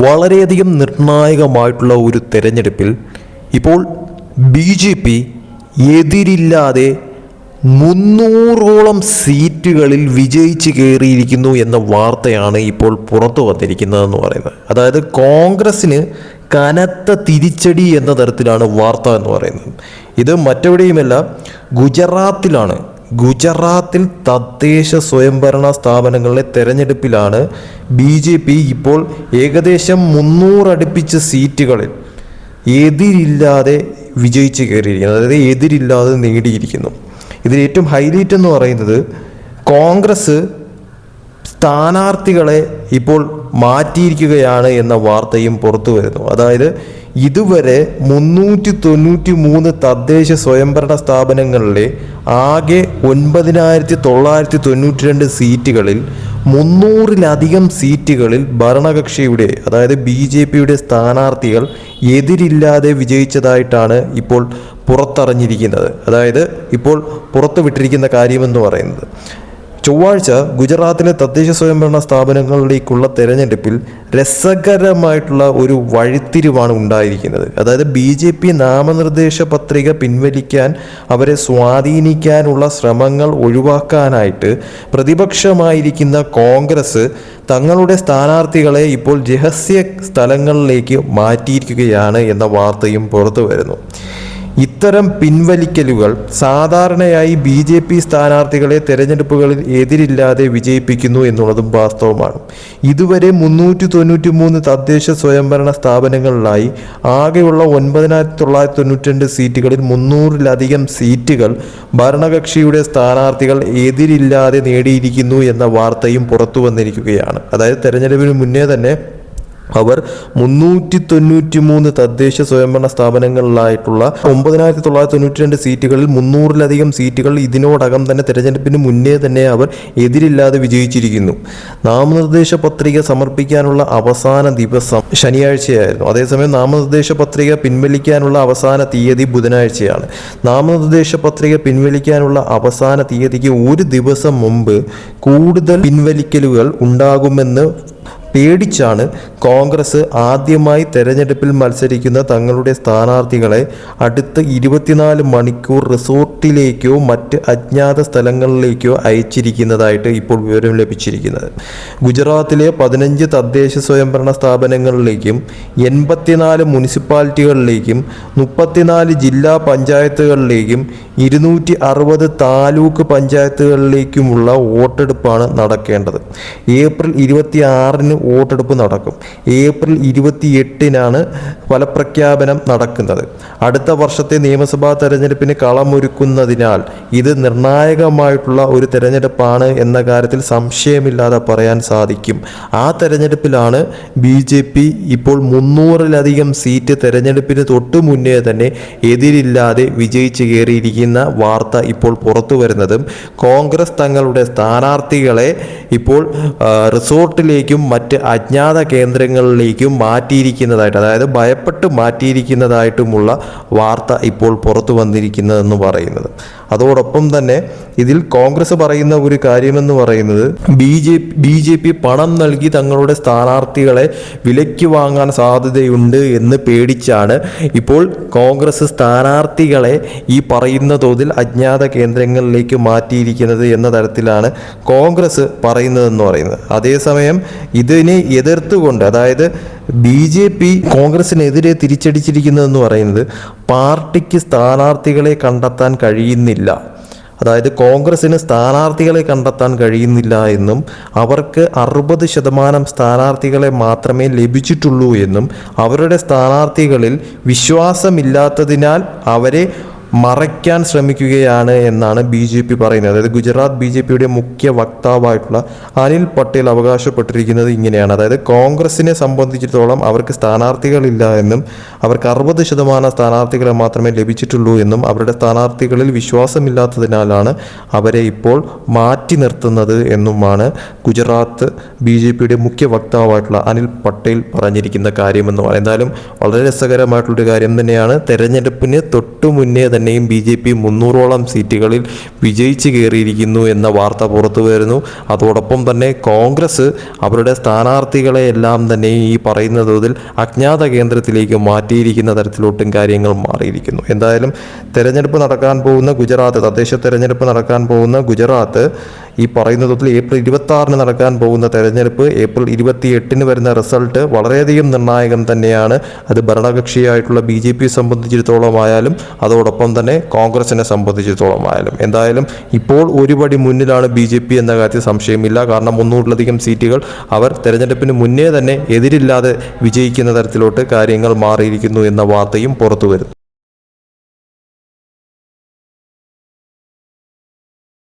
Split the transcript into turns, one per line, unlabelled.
വളരെയധികം നിർണായകമായിട്ടുള്ള ഒരു തെരഞ്ഞെടുപ്പിൽ ഇപ്പോൾ BJP എതിരില്ലാതെ 300ഓളം സീറ്റുകളിൽ വിജയിച്ച് കയറിയിരിക്കുന്നു എന്ന വാർത്തയാണ് ഇപ്പോൾ പുറത്തു വന്നിരിക്കുന്നതെന്ന് പറയുന്നത്. അതായത് കോൺഗ്രസ്സിന് കനത്ത തിരിച്ചടി എന്ന തരത്തിലാണ് വാർത്ത എന്ന് പറയുന്നത്. ഇത് മറ്റെവിടെയുമല്ല, ഗുജറാത്തിലാണ്. ഗുജറാത്തിൽ തദ്ദേശ സ്വയംഭരണ സ്ഥാപനങ്ങളിലെ തെരഞ്ഞെടുപ്പിലാണ് BJP ഇപ്പോൾ ഏകദേശം 300 അടുപ്പിച്ച സീറ്റുകളിൽ എതിരില്ലാതെ വിജയിച്ച് കയറിയിരിക്കുന്നത്, അതായത് എതിരില്ലാതെ നേടിയിരിക്കുന്നു. ഇതിൽ ഏറ്റവും ഹൈലൈറ്റ് എന്ന് പറയുന്നത് കോൺഗ്രസ് സ്ഥാനാർത്ഥികളെ ഇപ്പോൾ മാറ്റിയിരിക്കുകയാണ് എന്ന വാർത്തയും പുറത്തു വരുന്നു. അതായത് ഇതുവരെ 393 തദ്ദേശ സ്വയംഭരണ സ്ഥാപനങ്ങളിലെ ആകെ 9992 സീറ്റുകളിൽ 300-ലധികം സീറ്റുകളിൽ ഭരണകക്ഷിയുടെ, അതായത് BJPയുടെ സ്ഥാനാർത്ഥികൾ എതിരില്ലാതെ വിജയിച്ചതായിട്ടാണ് ഇപ്പോൾ പുറത്തറിഞ്ഞിരിക്കുന്നത്. അതായത് ഇപ്പോൾ പുറത്തുവിട്ടിരിക്കുന്ന കാര്യമെന്ന് പറയുന്നത്, ചൊവ്വാഴ്ച ഗുജറാത്തിലെ തദ്ദേശ സ്വയംഭരണ സ്ഥാപനങ്ങളിലേക്കുള്ള തെരഞ്ഞെടുപ്പിൽ രസകരമായിട്ടുള്ള ഒരു വഴിത്തിരിവാണ് ഉണ്ടായിരിക്കുന്നത്. അതായത് BJP നാമനിർദ്ദേശ പത്രിക പിൻവലിക്കാൻ, അവരെ സ്വാധീനിക്കാനുള്ള ശ്രമങ്ങൾ ഒഴിവാക്കാനായിട്ട് പ്രതിപക്ഷമായിരിക്കുന്ന കോൺഗ്രസ് തങ്ങളുടെ സ്ഥാനാർത്ഥികളെ ഇപ്പോൾ രഹസ്യ സ്ഥലങ്ങളിലേക്ക് മാറ്റിയിരിക്കുകയാണ് എന്ന വാർത്തയും പുറത്തു വരുന്നു. ഇത്തരം പിൻവലിക്കലുകൾ സാധാരണയായി BJP സ്ഥാനാർത്ഥികളെ തെരഞ്ഞെടുപ്പുകളിൽ എതിരില്ലാതെ വിജയിപ്പിക്കുന്നു എന്നുള്ളതും വാസ്തവമാണ്. ഇതുവരെ 393 തദ്ദേശ സ്വയംഭരണ സ്ഥാപനങ്ങളിലായി ആകെയുള്ള 9992 സീറ്റുകളിൽ 300-ലധികം സീറ്റുകൾ ഭരണകക്ഷിയുടെ സ്ഥാനാർത്ഥികൾ എതിരില്ലാതെ നേടിയിരിക്കുന്നു എന്ന വാർത്തയും പുറത്തു വന്നിരിക്കുകയാണ്. അതായത് തെരഞ്ഞെടുപ്പിന് മുന്നേ തന്നെ അവർ 393 തദ്ദേശ സ്വയംഭരണ സ്ഥാപനങ്ങളിലായിട്ടുള്ള 9992 സീറ്റുകളിൽ 300-ലധികം സീറ്റുകൾ ഇതിനോടകം തന്നെ തെരഞ്ഞെടുപ്പിന് മുന്നേ തന്നെ അവർ എതിരില്ലാതെ വിജയിച്ചിരിക്കുന്നു. നാമനിർദ്ദേശ പത്രിക സമർപ്പിക്കാനുള്ള അവസാന ദിവസം ശനിയാഴ്ചയായിരുന്നു. അതേസമയം നാമനിർദ്ദേശ പത്രിക പിൻവലിക്കാനുള്ള അവസാന തീയതി ബുധനാഴ്ചയാണ്. നാമനിർദ്ദേശ പത്രിക പിൻവലിക്കാനുള്ള അവസാന തീയതിക്ക് ഒരു ദിവസം മുമ്പ് കൂടുതൽ പിൻവലിക്കലുകൾ ഉണ്ടാകുമെന്ന് പേടിച്ചാണ് കോൺഗ്രസ് ആദ്യമായി തെരഞ്ഞെടുപ്പിൽ മത്സരിക്കുന്ന തങ്ങളുടെ സ്ഥാനാർത്ഥികളെ അടുത്ത 24 മണിക്കൂർ റിസോർട്ടിലേക്കോ മറ്റ് അജ്ഞാത സ്ഥലങ്ങളിലേക്കോ അയച്ചിരിക്കുന്നതായിട്ട് ഇപ്പോൾ വിവരം ലഭിച്ചിരിക്കുന്നത്. ഗുജറാത്തിലെ 15 തദ്ദേശ സ്വയംഭരണ സ്ഥാപനങ്ങളിലേക്കും 84 മുനിസിപ്പാലിറ്റികളിലേക്കും 34 ജില്ലാ പഞ്ചായത്തുകളിലേക്കും 260 താലൂക്ക് പഞ്ചായത്തുകളിലേക്കുമുള്ള വോട്ടെടുപ്പാണ് നടക്കേണ്ടത്. ഏപ്രിൽ 26-ന് വോട്ടെടുപ്പ് നടക്കും. ഏപ്രിൽ 28-നാണ് ഫലപ്രഖ്യാപനം നടക്കുന്നത്. അടുത്ത വർഷത്തെ നിയമസഭാ തെരഞ്ഞെടുപ്പിന് കളമൊരുക്കുന്നതിനാൽ ഇത് നിർണായകമായിട്ടുള്ള ഒരു തെരഞ്ഞെടുപ്പാണ് എന്ന കാര്യത്തിൽ സംശയമില്ലാതെ പറയാൻ സാധിക്കും. ആ തെരഞ്ഞെടുപ്പിലാണ് BJP ഇപ്പോൾ 300-ലധികം സീറ്റ് തെരഞ്ഞെടുപ്പിന് തൊട്ടു മുന്നേ തന്നെ എതിരില്ലാതെ വിജയിച്ച് കയറിയിരിക്കുന്ന വാർത്ത ഇപ്പോൾ പുറത്തു വരുന്നതും കോൺഗ്രസ് തങ്ങളുടെ സ്ഥാനാർത്ഥികളെ ഇപ്പോൾ റിസോർട്ടിലേക്കും മറ്റ് അജ്ഞാത കേന്ദ്രങ്ങളിലേക്കും മാറ്റിയിരിക്കുന്നതായിട്ട്, അതായത് ഭയപ്പെട്ട് മാറ്റിയിരിക്കുന്നതായിട്ടുമുള്ള വാർത്ത ഇപ്പോൾ പുറത്തു വന്നിരിക്കുന്നതെന്ന് പറയുന്നത്. അതോടൊപ്പം തന്നെ ഇതിൽ കോൺഗ്രസ് പറയുന്ന ഒരു കാര്യമെന്ന് പറയുന്നത് BJP പണം നൽകി തങ്ങളുടെ സ്ഥാനാർത്ഥികളെ വിലയ്ക്ക് വാങ്ങാൻ സാധ്യതയുണ്ട് എന്ന് പേടിച്ചാണ് ഇപ്പോൾ കോൺഗ്രസ് സ്ഥാനാർത്ഥികളെ ഈ പറയുന്ന തോതിൽ അജ്ഞാത കേന്ദ്രങ്ങളിലേക്ക് മാറ്റിയിരിക്കുന്നത് എന്ന തരത്തിലാണ് കോൺഗ്രസ് പറയുന്നതെന്ന് പറയുന്നത്. അതേസമയം ഇതിനെ എതിർത്തുകൊണ്ട്, അതായത് BJP കോൺഗ്രസിനെതിരെ തിരിച്ചടിച്ചിരിക്കുന്നതെന്ന് പറയുന്നത് പാർട്ടിക്ക് സ്ഥാനാർത്ഥികളെ കണ്ടെത്താൻ കഴിയുന്നില്ല, അതായത് കോൺഗ്രസിന് സ്ഥാനാർത്ഥികളെ കണ്ടെത്താൻ കഴിയുന്നില്ല എന്നും അവർക്ക് 60% സ്ഥാനാർത്ഥികളെ മാത്രമേ ലഭിച്ചിട്ടുള്ളൂ എന്നും അവരുടെ സ്ഥാനാർത്ഥികളിൽ വിശ്വാസമില്ലാത്തതിനാൽ അവരെ മറയ്ക്കാൻ ശ്രമിക്കുകയാണ് എന്നാണ് BJP പറയുന്നത്. അതായത് ഗുജറാത്ത് BJPയുടെ മുഖ്യ വക്താവായിട്ടുള്ള അനിൽ പട്ടേൽ അവകാശപ്പെട്ടിരിക്കുന്നത് ഇങ്ങനെയാണ്. അതായത് കോൺഗ്രസിനെ സംബന്ധിച്ചിടത്തോളം അവർക്ക് സ്ഥാനാർത്ഥികളില്ല എന്നും അവർക്ക് 60% സ്ഥാനാർത്ഥികളെ മാത്രമേ ലഭിച്ചിട്ടുള്ളൂ എന്നും അവരുടെ സ്ഥാനാർത്ഥികളിൽ വിശ്വാസമില്ലാത്തതിനാലാണ് അവരെ ഇപ്പോൾ മാറ്റി നിർത്തുന്നത് എന്നുമാണ് ഗുജറാത്ത് BJPയുടെ മുഖ്യ വക്താവായിട്ടുള്ള അനിൽ പട്ടേൽ പറഞ്ഞിരിക്കുന്ന കാര്യമെന്ന് പറയുന്നത്. എന്തായാലും വളരെ രസകരമായിട്ടുള്ളൊരു കാര്യം തന്നെയാണ്. തെരഞ്ഞെടുപ്പിന് തൊട്ടു മുന്നേ തന്നെയും BJP 300ഓളം സീറ്റുകളിൽ വിജയിച്ച് കയറിയിരിക്കുന്നു എന്ന വാർത്ത പുറത്തു വരുന്നു. അതോടൊപ്പം തന്നെ കോൺഗ്രസ് അവരുടെ സ്ഥാനാർത്ഥികളെ എല്ലാം തന്നെ ഈ പറയുന്ന തോതിൽ അജ്ഞാത കേന്ദ്രത്തിലേക്ക് മാറ്റിയിരിക്കുന്ന തരത്തിലോട്ടും കാര്യങ്ങൾ മാറിയിരിക്കുന്നു. എന്തായാലും തെരഞ്ഞെടുപ്പ് നടക്കാൻ പോകുന്ന ഗുജറാത്ത്, തദ്ദേശ തെരഞ്ഞെടുപ്പ് നടക്കാൻ പോകുന്ന ഗുജറാത്ത് ഈ പറയുന്ന തോതിൽ ഏപ്രിൽ 26-ന് നടക്കാൻ പോകുന്ന തെരഞ്ഞെടുപ്പ് ഏപ്രിൽ 28-ന് വരുന്ന റിസൾട്ട് വളരെയധികം നിർണായകം തന്നെയാണ്. അത് ഭരണകക്ഷിയായിട്ടുള്ള BJP സംബന്ധിച്ചിടത്തോളം ആയാലും അതോടൊപ്പം തന്നെ കോൺഗ്രസിനെ സംബന്ധിച്ചിടത്തോളം ആയാലും. എന്തായാലും ഇപ്പോൾ ഒരുപടി മുന്നിലാണ് BJP എന്ന കാര്യത്തിൽ സംശയമില്ല. കാരണം 300-ലധികം സീറ്റുകൾ അവർ തെരഞ്ഞെടുപ്പിന് മുന്നേ തന്നെ എതിരില്ലാതെ വിജയിക്കുന്ന തരത്തിലോട്ട് കാര്യങ്ങൾ മാറിയിരിക്കുന്നു എന്ന വാർത്തയും പുറത്തു വരുന്നു.